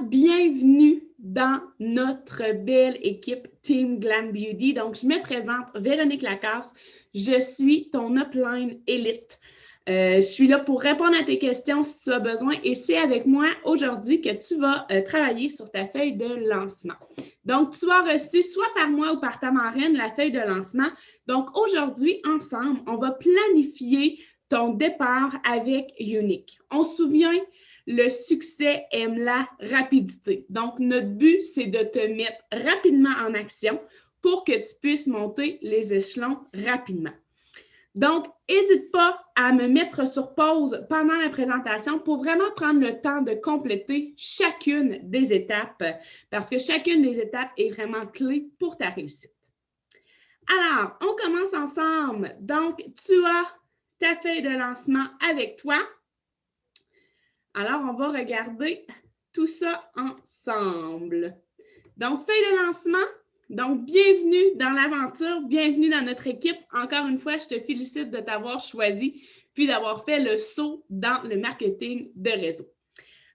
bienvenue dans notre belle équipe Team Glam Beauty. Donc, je me présente, Véronique Lacasse. Je suis ton upline élite. Je suis là pour répondre à tes questions si tu as besoin et c'est avec moi aujourd'hui que tu vas travailler sur ta feuille de lancement. Donc, tu as reçu soit par moi ou par ta marraine la feuille de lancement. Donc, aujourd'hui, ensemble, on va planifier ton départ avec Younique. On se souvient, le succès aime la rapidité. Donc, notre but, c'est de te mettre rapidement en action pour que tu puisses monter les échelons rapidement. Donc, n'hésite pas à me mettre sur pause pendant la présentation pour vraiment prendre le temps de compléter chacune des étapes parce que chacune des étapes est vraiment clé pour ta réussite. Alors, on commence ensemble. Donc, tu as ta feuille de lancement avec toi. Alors, on va regarder tout ça ensemble. Donc, feuille de lancement. Donc, bienvenue dans l'aventure, bienvenue dans notre équipe. Encore une fois, je te félicite de t'avoir choisi puis d'avoir fait le saut dans le marketing de réseau.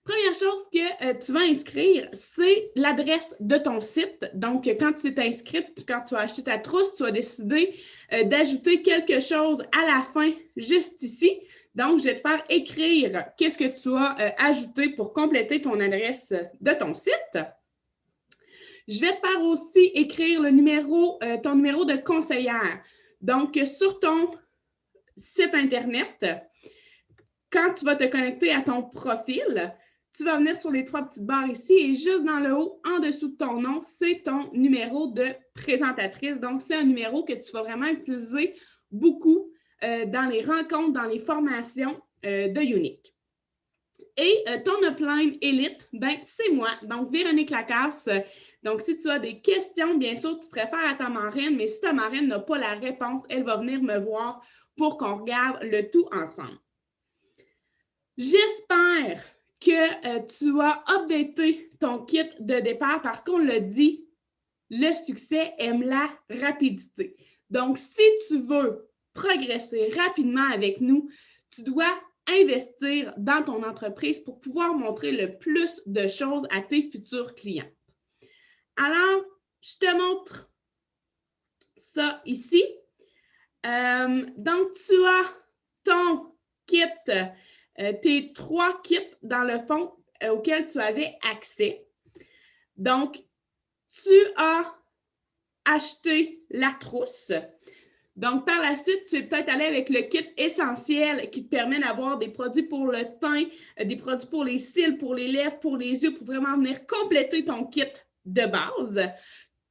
Première chose que tu vas inscrire, c'est l'adresse de ton site. Donc, quand tu t'es inscrite, quand tu as acheté ta trousse, tu as décidé d'ajouter quelque chose à la fin, juste ici. Donc, je vais te faire écrire qu'est-ce que tu as ajouté pour compléter ton adresse de ton site. Je vais te faire aussi écrire le numéro, ton numéro de conseillère. Donc, sur ton site Internet, quand tu vas te connecter à ton profil, tu vas venir sur les 3 petites barres ici et juste dans le haut, en dessous de ton nom, c'est ton numéro de présentatrice. Donc, c'est un numéro que tu vas vraiment utiliser beaucoup dans les rencontres, dans les formations de Younique. Et ton upline élite, ben, c'est moi, donc Véronique Lacasse. Donc, si tu as des questions, bien sûr, tu te réfères à ta marraine, mais si ta marraine n'a pas la réponse, elle va venir me voir pour qu'on regarde le tout ensemble. J'espère que tu as updaté ton kit de départ parce qu'on l'a dit, le succès aime la rapidité. Donc, si tu veux progresser rapidement avec nous, tu dois investir dans ton entreprise pour pouvoir montrer le plus de choses à tes futurs clients. Alors, je te montre ça ici. Donc, tu as ton kit, tes 3 kits dans le fond auxquels tu avais accès. Donc, tu as acheté la trousse. Donc, par la suite, tu es peut-être allé avec le kit essentiel qui te permet d'avoir des produits pour le teint, des produits pour les cils, pour les lèvres, pour les yeux, pour vraiment venir compléter ton kit de base.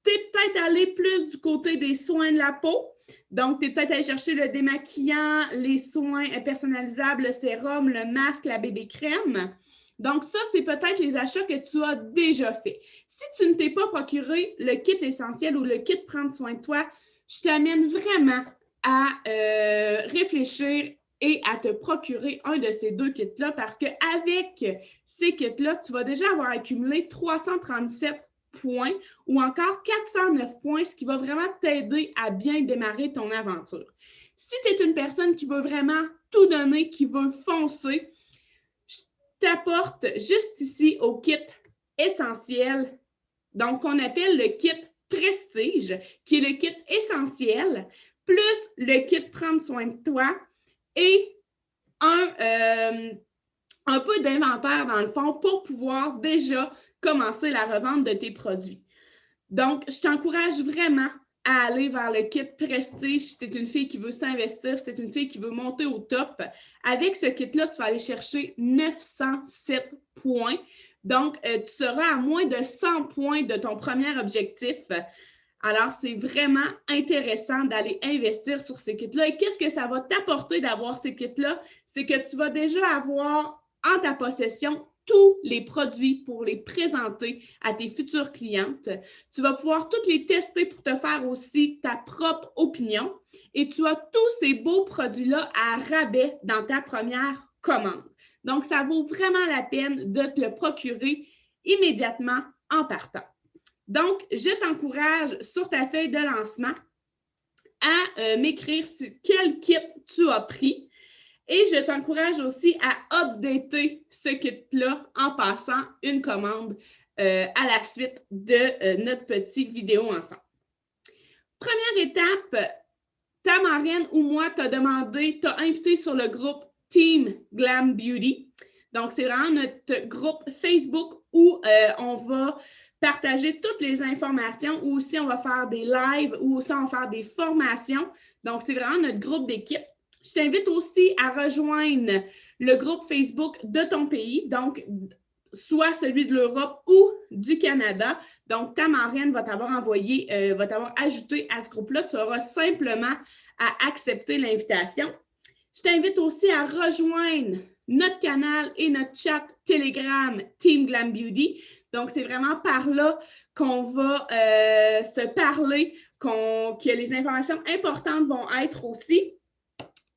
Tu es peut-être allé plus du côté des soins de la peau. Donc, tu es peut-être allé chercher le démaquillant, les soins personnalisables, le sérum, le masque, la bébé crème. Donc, ça, c'est peut-être les achats que tu as déjà faits. Si tu ne t'es pas procuré le kit essentiel ou le kit prendre soin de toi, je t'amène vraiment à réfléchir et à te procurer un de ces 2 kits-là parce qu'avec ces kits-là, tu vas déjà avoir accumulé 337 points ou encore 409 points, ce qui va vraiment t'aider à bien démarrer ton aventure. Si tu es une personne qui veut vraiment tout donner, qui veut foncer, je t'apporte juste ici au kit essentiel, donc qu'on appelle le kit Prestige, qui est le kit essentiel, plus le kit prendre soin de toi et un peu d'inventaire dans le fond pour pouvoir déjà commencer la revente de tes produits. Donc, je t'encourage vraiment à aller vers le kit Prestige si tu es une fille qui veut s'investir, si tu es une fille qui veut monter au top. Avec ce kit-là, tu vas aller chercher 907 points. Donc, tu seras à moins de 100 points de ton premier objectif. Alors, c'est vraiment intéressant d'aller investir sur ces kits-là. Et qu'est-ce que ça va t'apporter d'avoir ces kits-là? C'est que tu vas déjà avoir en ta possession tous les produits pour les présenter à tes futures clientes. Tu vas pouvoir toutes les tester pour te faire aussi ta propre opinion. Et tu as tous ces beaux produits-là à rabais dans ta première commande. Donc, ça vaut vraiment la peine de te le procurer immédiatement en partant. Donc, je t'encourage sur ta feuille de lancement à m'écrire quel kit tu as pris Et je t'encourage aussi à updater ce kit-là en passant une commande à la suite de notre petite vidéo ensemble. Première étape, ta marraine ou moi t'a demandé, t'a invité sur le groupe Team Glam Beauty. Donc, c'est vraiment notre groupe Facebook où on va partager toutes les informations, ou aussi on va faire des lives, ou aussi on va faire des formations. Donc, c'est vraiment notre groupe d'équipe. Je t'invite aussi à rejoindre le groupe Facebook de ton pays, donc soit celui de l'Europe ou du Canada. Donc, ta marraine va t'avoir envoyé, va t'avoir ajouté à ce groupe-là. Tu auras simplement à accepter l'invitation. Je t'invite aussi à rejoindre notre canal et notre chat Telegram Team Glam Beauty. Donc, c'est vraiment par là qu'on va se parler, que les informations importantes vont être aussi.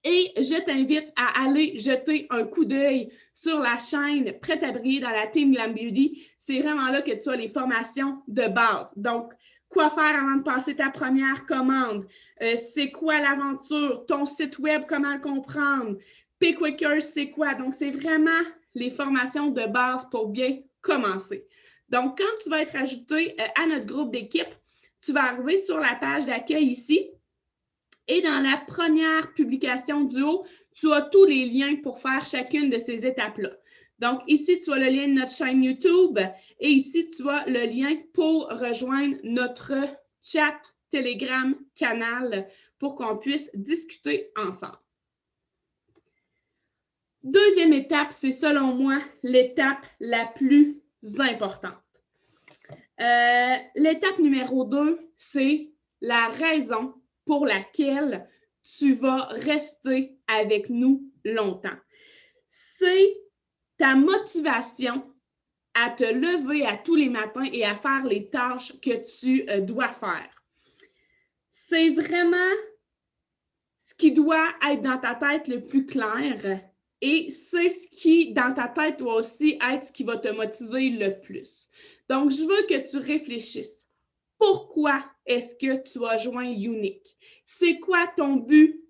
Et je t'invite à aller jeter un coup d'œil sur la chaîne Prête à briller dans la Team Glam Beauty. C'est vraiment là que tu as les formations de base. Donc, quoi faire avant de passer ta première commande? C'est quoi l'aventure? Ton site web, comment le comprendre? PayQuicker, c'est quoi? Donc, c'est vraiment les formations de base pour bien commencer. Donc, quand tu vas être ajouté à notre groupe d'équipe, tu vas arriver sur la page d'accueil ici. Et dans la première publication du haut, tu as tous les liens pour faire chacune de ces étapes-là. Donc, ici, tu as le lien de notre chaîne YouTube et ici, tu as le lien pour rejoindre notre chat Telegram canal pour qu'on puisse discuter ensemble. Deuxième étape, c'est selon moi l'étape la plus importante. L'étape numéro 2, c'est la raison pour laquelle tu vas rester avec nous longtemps. C'est ta motivation à te lever à tous les matins et à faire les tâches que tu dois faire. C'est vraiment ce qui doit être dans ta tête le plus clair et c'est ce qui, dans ta tête, doit aussi être ce qui va te motiver le plus. Donc, je veux que tu réfléchisses. Pourquoi est-ce que tu as joint Younique? C'est quoi ton but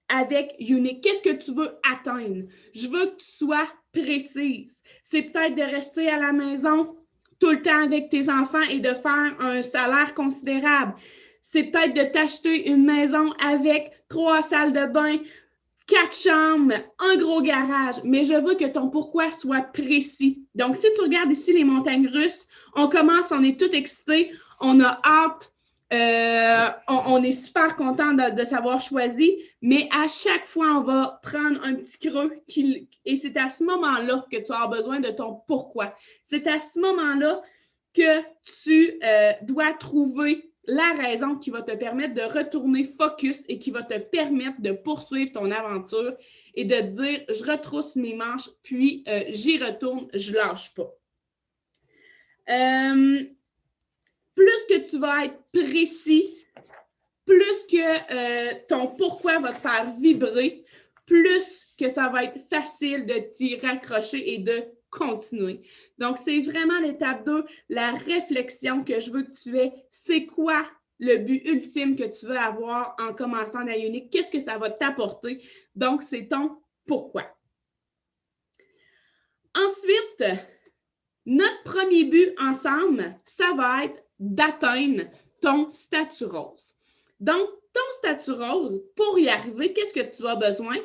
avec Younique? Qu'est-ce que tu veux atteindre? Je veux que tu sois précise. C'est peut-être de rester à la maison tout le temps avec tes enfants et de faire un salaire considérable. C'est peut-être de t'acheter une maison avec 3 salles de bain, 4 chambres, un gros garage, mais je veux que ton pourquoi soit précis. Donc, si tu regardes ici les montagnes russes, on commence, on est tout excités, on a hâte, on est super content de s'avoir choisi, mais à chaque fois, on va prendre un petit creux et c'est à ce moment-là que tu as besoin de ton pourquoi. C'est à ce moment-là que tu dois trouver la raison qui va te permettre de retourner focus et qui va te permettre de poursuivre ton aventure et de te dire « je retrousse mes manches, puis j'y retourne, je ne lâche pas ». Plus que tu vas être précis, plus que ton pourquoi va te faire vibrer, plus que ça va être facile de t'y raccrocher et de continuer. Donc, c'est vraiment l'étape 2, la réflexion que je veux que tu aies. C'est quoi le but ultime que tu veux avoir en commençant la Younique? Qu'est-ce que ça va t'apporter? Donc, c'est ton pourquoi. Ensuite, notre premier but ensemble, ça va être d'atteindre ton statut rose. Donc, ton statut rose, pour y arriver, qu'est-ce que tu as besoin?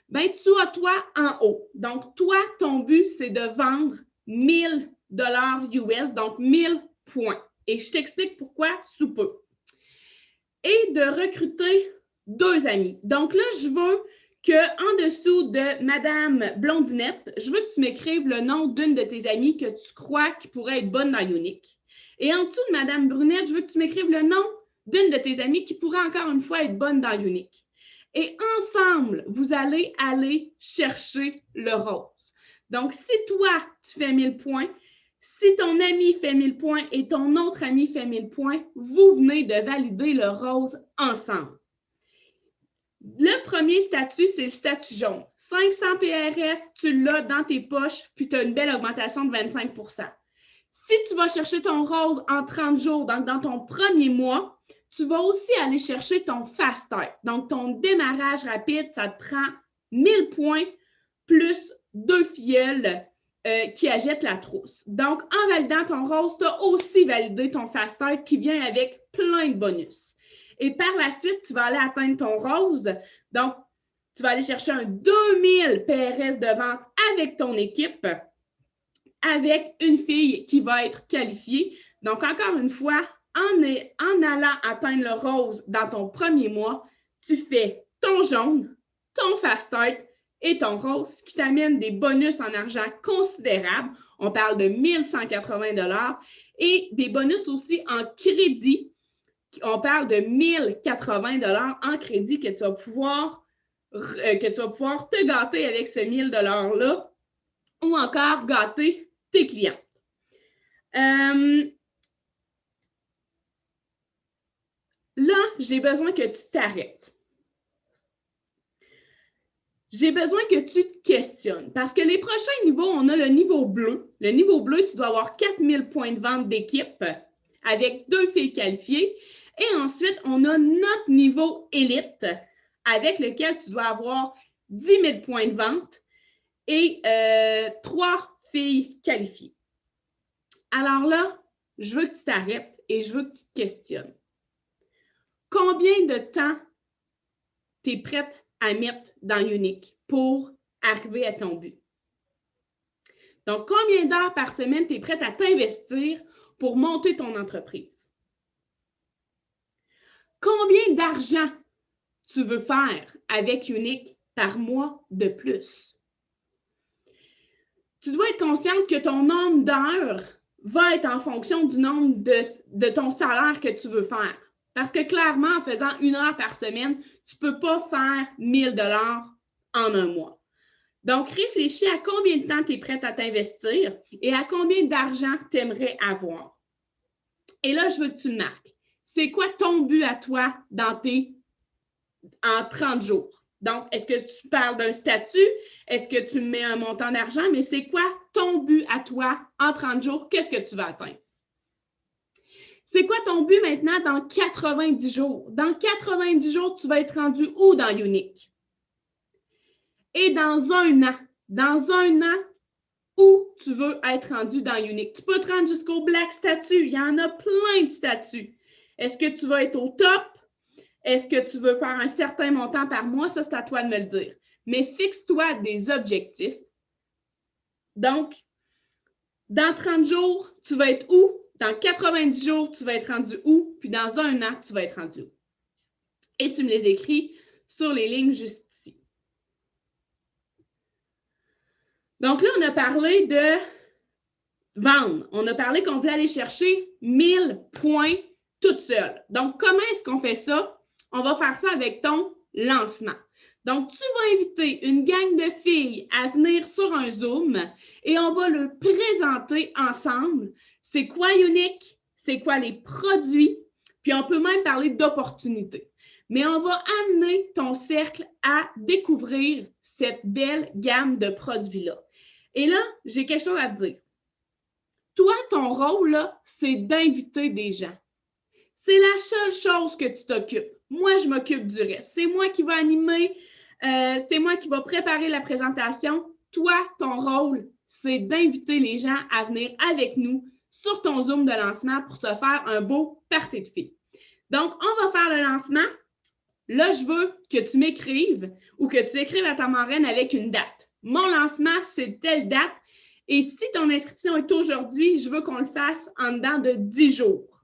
Bien, tu as toi en haut. Donc, toi, ton but, c'est de vendre 1000 $ US, donc 1000 points. Et je t'explique pourquoi sous peu. Et de recruter 2 amis. Donc là, je veux qu'en dessous de Madame Blondinette, je veux que tu m'écrives le nom d'une de tes amies que tu crois qui pourrait être bonne dans Younique. Et en dessous de Madame Brunette, je veux que tu m'écrives le nom d'une de tes amies qui pourrait encore une fois être bonne dans Younique. Et ensemble, vous allez aller chercher le rose. Donc, si toi, tu fais 1000 points, si ton ami fait 1000 points et ton autre ami fait 1000 points, vous venez de valider le rose ensemble. Le premier statut, c'est le statut jaune. 500 PRS, tu l'as dans tes poches, puis tu as une belle augmentation de 25 %. Si tu vas chercher ton rose en 30 jours, donc dans ton premier mois, tu vas aussi aller chercher ton fast start. Donc, ton démarrage rapide, ça te prend 1000 points plus 2 filleuls qui achètent la trousse. Donc, en validant ton rose, tu as aussi validé ton fast start qui vient avec plein de bonus. Et par la suite, tu vas aller atteindre ton rose. Donc, tu vas aller chercher un 2000 PRS de vente avec ton équipe, avec une fille qui va être qualifiée. Donc, encore une fois, en allant atteindre le rose dans ton premier mois, tu fais ton jaune, ton fast start et ton rose, ce qui t'amène des bonus en argent considérables. On parle de 1 180 $, et des bonus aussi en crédit. On parle de 1 080 $ en crédit que tu vas pouvoir te gâter avec ce 1 000 $-là ou encore gâter tes clientes. Là, j'ai besoin que tu t'arrêtes. J'ai besoin que tu te questionnes parce que les prochains niveaux, on a le niveau bleu. Le niveau bleu, tu dois avoir 4000 points de vente d'équipe avec 2 filles qualifiées. Et ensuite, on a notre niveau élite avec lequel tu dois avoir 10 000 points de vente et 3 filles qualifiées. Alors là, je veux que tu t'arrêtes et je veux que tu te questionnes. Combien de temps tu es prête à mettre dans Unique pour arriver à ton but? Donc, combien d'heures par semaine tu es prête à t'investir pour monter ton entreprise? Combien d'argent tu veux faire avec Unique par mois de plus? Tu dois être consciente que ton nombre d'heures va être en fonction du nombre de ton salaire que tu veux faire. Parce que clairement, en faisant 1 heure par semaine, tu ne peux pas faire 1 000 $ en un mois. Donc, réfléchis à combien de temps tu es prête à t'investir et à combien d'argent tu aimerais avoir. Et là, je veux que tu le marques. C'est quoi ton but à toi en 30 jours? Donc, est-ce que tu parles d'un statut? Est-ce que tu mets un montant d'argent? Mais c'est quoi ton but à toi en 30 jours? Qu'est-ce que tu vas atteindre? C'est quoi ton but maintenant dans 90 jours? Dans 90 jours, tu vas être rendu où dans Unique? Et dans un an, où tu veux être rendu dans Unique? Tu peux te rendre jusqu'au Black Statut. Il y en a plein de statuts. Est-ce que tu vas être au top? Est-ce que tu veux faire un certain montant par mois? Ça, c'est à toi de me le dire. Mais fixe-toi des objectifs. Donc, dans 30 jours, tu vas être où? Dans 90 jours, tu vas être rendu où? Puis dans un an, tu vas être rendu où? Et tu me les écris sur les lignes juste ici. Donc là, on a parlé de vendre. On a parlé qu'on voulait aller chercher 1000 points toute seule. Donc, comment est-ce qu'on fait ça? On va faire ça avec ton lancement. Donc, tu vas inviter une gang de filles à venir sur un Zoom et on va le présenter ensemble. C'est quoi Unique? C'est quoi les produits? Puis, on peut même parler d'opportunités. Mais on va amener ton cercle à découvrir cette belle gamme de produits-là. Et là, j'ai quelque chose à te dire. Toi, ton rôle, là, c'est d'inviter des gens. C'est la seule chose que tu t'occupes. Moi, je m'occupe du reste. C'est moi qui vais animer, c'est moi qui vais préparer la présentation. Toi, ton rôle, c'est d'inviter les gens à venir avec nous sur ton Zoom de lancement pour se faire un beau party de filles. Donc, on va faire le lancement. Là, je veux que tu m'écrives ou que tu écrives à ta marraine avec une date. Mon lancement, c'est telle date. Et si ton inscription est aujourd'hui, je veux qu'on le fasse en dedans de 10 jours.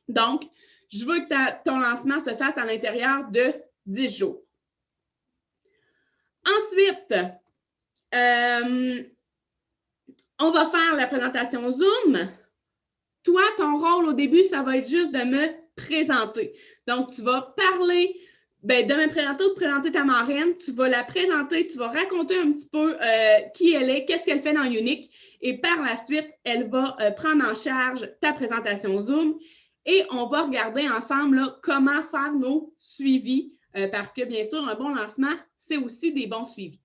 Donc, je veux que ton lancement se fasse à l'intérieur de 10 jours. Ensuite, on va faire la présentation Zoom. Toi, ton rôle au début, ça va être juste de me présenter. Donc, tu vas parler, de me présenter ou de présenter ta marraine. Tu vas la présenter, tu vas raconter un petit peu qui elle est, qu'est-ce qu'elle fait dans Unique. Et par la suite, elle va prendre en charge ta présentation Zoom. Et on va regarder ensemble là, comment faire nos suivis parce que, bien sûr, un bon lancement, c'est aussi des bons suivis.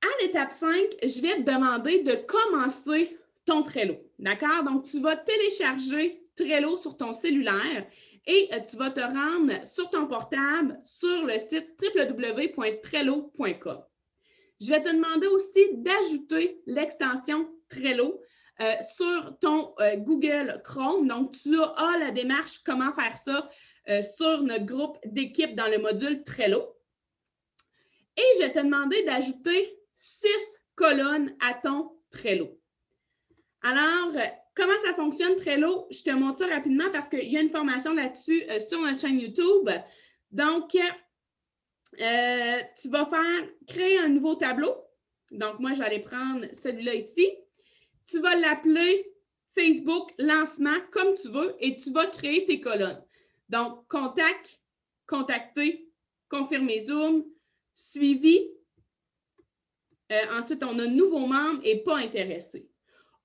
À l'étape 5, je vais te demander de commencer ton Trello. D'accord? Donc, tu vas télécharger Trello sur ton cellulaire et tu vas te rendre sur ton portable sur le site www.trello.com. Je vais te demander aussi d'ajouter l'extension Trello sur ton Google Chrome. Donc, tu as la démarche comment faire ça sur notre groupe d'équipe dans le module Trello. Et je vais te demander d'ajouter 6 colonnes à ton Trello. Alors, comment ça fonctionne Trello? Je te montre ça rapidement parce qu'il y a une formation là-dessus sur notre chaîne YouTube. Donc, tu vas créer un nouveau tableau. Donc, moi, je vais aller prendre celui-là ici. Tu vas l'appeler Facebook lancement comme tu veux et tu vas créer tes colonnes. Donc, contact, contacter, confirmer Zoom, suivi. Ensuite, on a nouveau membre et pas intéressé.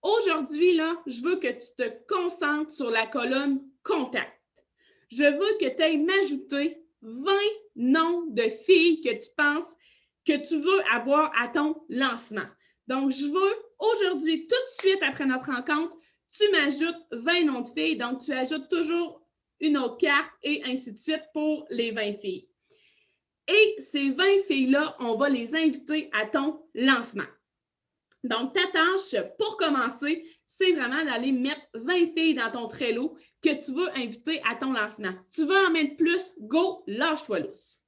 Aujourd'hui, là, je veux que tu te concentres sur la colonne contact. Je veux que tu ailles m'ajouter 20 noms de filles que tu penses que tu veux avoir à ton lancement. Donc, je veux aujourd'hui, tout de suite après notre rencontre, tu m'ajoutes 20 noms de filles. Donc, tu ajoutes toujours une autre carte et ainsi de suite pour les 20 filles. Et ces 20 filles-là, on va les inviter à ton lancement. Donc, ta tâche pour commencer, c'est vraiment d'aller mettre 20 filles dans ton Trello que tu veux inviter à ton lancement. Tu veux en mettre plus? Go, lâche-toi lousse.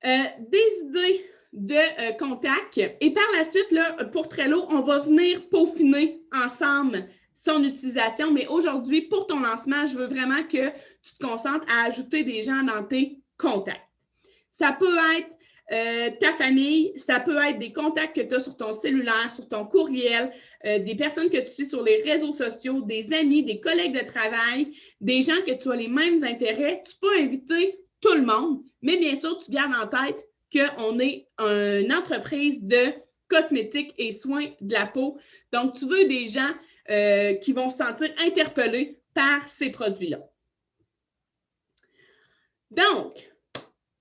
Des idées de contact. Et par la suite, là, pour Trello, on va venir peaufiner ensemble son utilisation. Mais aujourd'hui, pour ton lancement, je veux vraiment que tu te concentres à ajouter des gens dans tes contacts. Ça peut être ta famille, ça peut être des contacts que tu as sur ton cellulaire, sur ton courriel, des personnes que tu suis sur les réseaux sociaux, des amis, des collègues de travail, des gens que tu as les mêmes intérêts. Tu peux inviter tout le monde, mais bien sûr, tu gardes en tête qu'on est une entreprise de cosmétiques et soins de la peau. Donc, tu veux des gens qui vont se sentir interpellés par ces produits-là. Donc,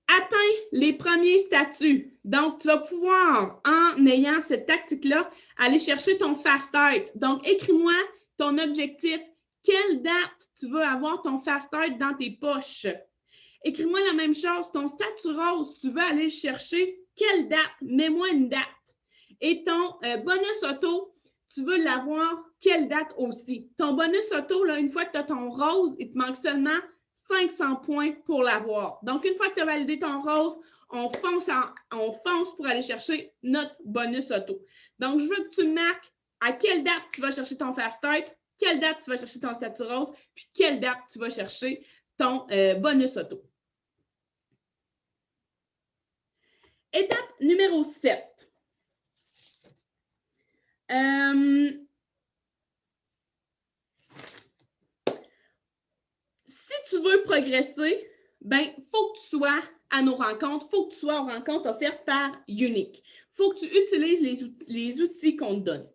atteins les premiers statuts. Donc, tu vas pouvoir, en ayant cette tactique-là, aller chercher ton fast start. Donc, écris-moi ton objectif. Quelle date tu veux avoir ton fast start dans tes poches? Écris-moi la même chose. Ton statut rose, tu veux aller chercher quelle date? Mets-moi une date. Et ton bonus auto, tu veux l'avoir quelle date aussi? Ton bonus auto, là, une fois que tu as ton rose, il te manque seulement 500 points pour l'avoir. Donc, une fois que tu as validé ton rose, on fonce pour aller chercher notre bonus auto. Donc, je veux que tu me marques à quelle date tu vas chercher ton fast start, quelle date tu vas chercher ton statut rose, puis quelle date tu vas chercher ton bonus auto. Étape numéro 7. Si tu veux progresser, ben, faut que tu sois à nos rencontres, faut que tu sois aux rencontres offertes par Unique. Faut que tu utilises les outils qu'on te donne.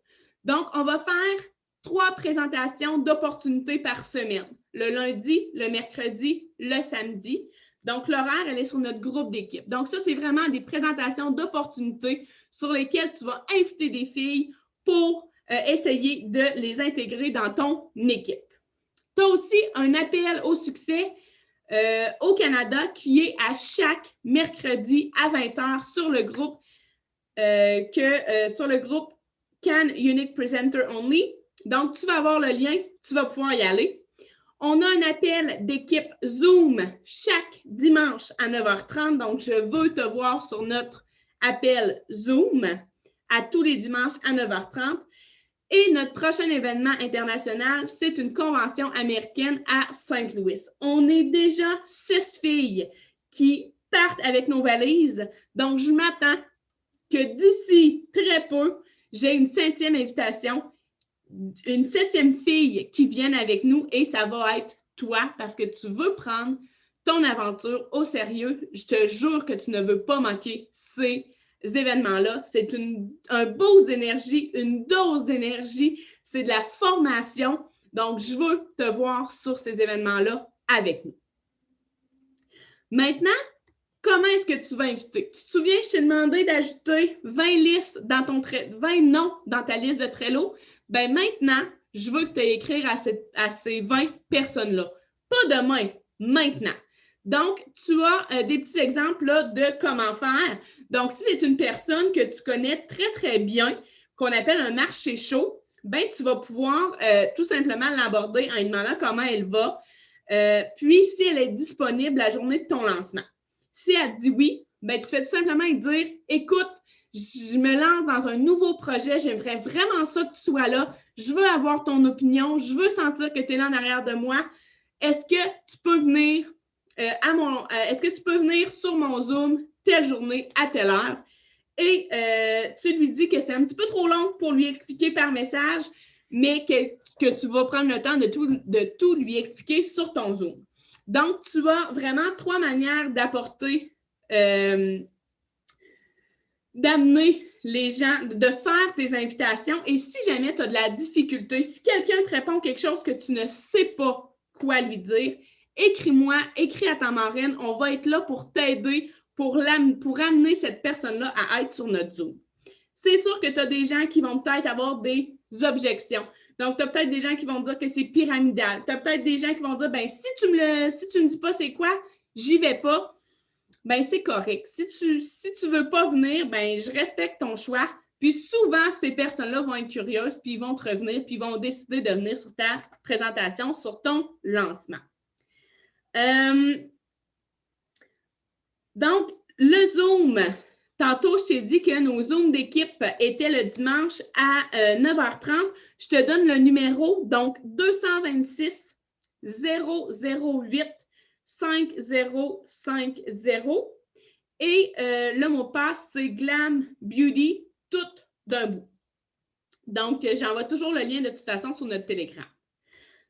Donc, on va faire 3 présentations d'opportunités par semaine. Le lundi, le mercredi, le samedi. Donc, l'horaire, elle est sur notre groupe d'équipe. Donc, ça, c'est vraiment des présentations d'opportunités sur lesquelles tu vas inviter des filles pour essayer de les intégrer dans ton équipe. Tu as aussi un appel au succès au Canada qui est à chaque mercredi à 20h sur le groupe sur le groupe Can Unique Presenter Only. Donc, tu vas avoir le lien, tu vas pouvoir y aller. On a un appel d'équipe Zoom chaque dimanche à 9h30. Donc, je veux te voir sur notre appel Zoom à tous les dimanches à 9h30. Et notre prochain événement international, c'est une convention américaine à Saint-Louis. On est déjà 6 filles qui partent avec nos valises. Donc, je m'attends que d'ici très peu, j'ai une 7e invitation, une 7e fille qui vienne avec nous et ça va être toi parce que tu veux prendre ton aventure au sérieux. Je te jure que tu ne veux pas manquer ces événements-là. C'est un boost d'énergie, une dose d'énergie. C'est de la formation. Donc, je veux te voir sur ces événements-là avec nous. Maintenant, comment est-ce que tu vas inviter? Tu te souviens, je t'ai demandé d'ajouter 20 noms dans ta liste de Trello. Bien, maintenant, je veux que tu aies écrire à ces 20 personnes-là. Pas demain, maintenant. Donc, tu as des petits exemples là, de comment faire. Donc, si c'est une personne que tu connais très, très bien, qu'on appelle un marché chaud, ben, tu vas pouvoir tout simplement l'aborder en lui demandant comment elle va. Puis, si elle est disponible la journée de ton lancement. Si elle dit oui, ben, tu fais tout simplement lui dire « Écoute, je me lance dans un nouveau projet, j'aimerais vraiment ça que tu sois là, je veux avoir ton opinion, je veux sentir que tu es là en arrière de moi. Est-ce que tu peux venir est-ce que tu peux venir sur mon Zoom telle journée à telle heure? » Et tu lui dis que c'est un petit peu trop long pour lui expliquer par message, mais que tu vas prendre le temps de tout lui expliquer sur ton Zoom. Donc, tu as vraiment 3 manières d'apporter, d'amener les gens, de faire tes invitations. Et si jamais tu as de la difficulté, si quelqu'un te répond quelque chose que tu ne sais pas quoi lui dire, écris-moi, écris à ta marraine. On va être là pour t'aider, pour amener cette personne-là à être sur notre Zoom. C'est sûr que tu as des gens qui vont peut-être avoir des objections. Donc, tu as peut-être des gens qui vont dire que c'est pyramidal. Tu as peut-être des gens qui vont dire, ben si tu me dis pas c'est quoi, j'y vais pas. Ben c'est correct. Si tu veux pas venir, ben je respecte ton choix. Puis souvent, ces personnes-là vont être curieuses, puis ils vont te revenir, puis ils vont décider de venir sur ta présentation, sur ton lancement. Donc, le Zoom, tantôt, je t'ai dit que nos Zooms d'équipe étaient le dimanche à 9h30. Je te donne le numéro, donc 226 008 5050. Et le mot de passe, c'est Glam Beauty, tout d'un bout. Donc, j'envoie toujours le lien de toute façon sur notre Telegram.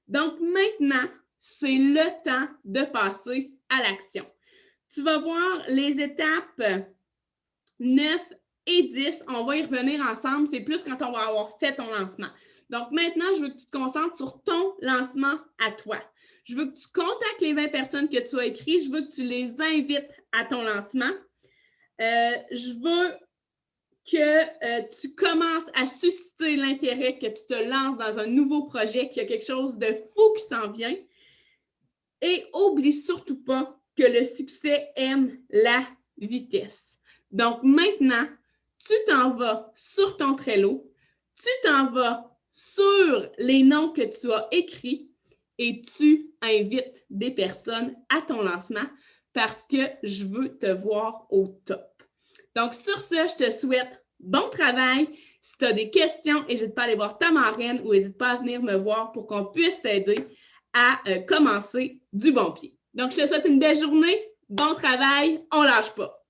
Donc, maintenant, c'est le temps de passer à l'action. Tu vas voir les étapes 9 et 10. On va y revenir ensemble. C'est plus quand on va avoir fait ton lancement. Donc, maintenant, je veux que tu te concentres sur ton lancement à toi. Je veux que tu contactes les 20 personnes que tu as écrites. Je veux que tu les invites à ton lancement. Je veux que tu commences à susciter l'intérêt, que tu te lances dans un nouveau projet, qu'il y a quelque chose de fou qui s'en vient. Et n'oublie surtout pas que le succès aime la vitesse. Donc, maintenant, tu t'en vas sur ton Trello, tu t'en vas sur les noms que tu as écrits et tu invites des personnes à ton lancement parce que je veux te voir au top. Donc, sur ce, je te souhaite bon travail. Si tu as des questions, n'hésite pas à aller voir ta marraine ou n'hésite pas à venir me voir pour qu'on puisse t'aider à commencer du bon pied. Donc, je te souhaite une belle journée, bon travail, on ne lâche pas.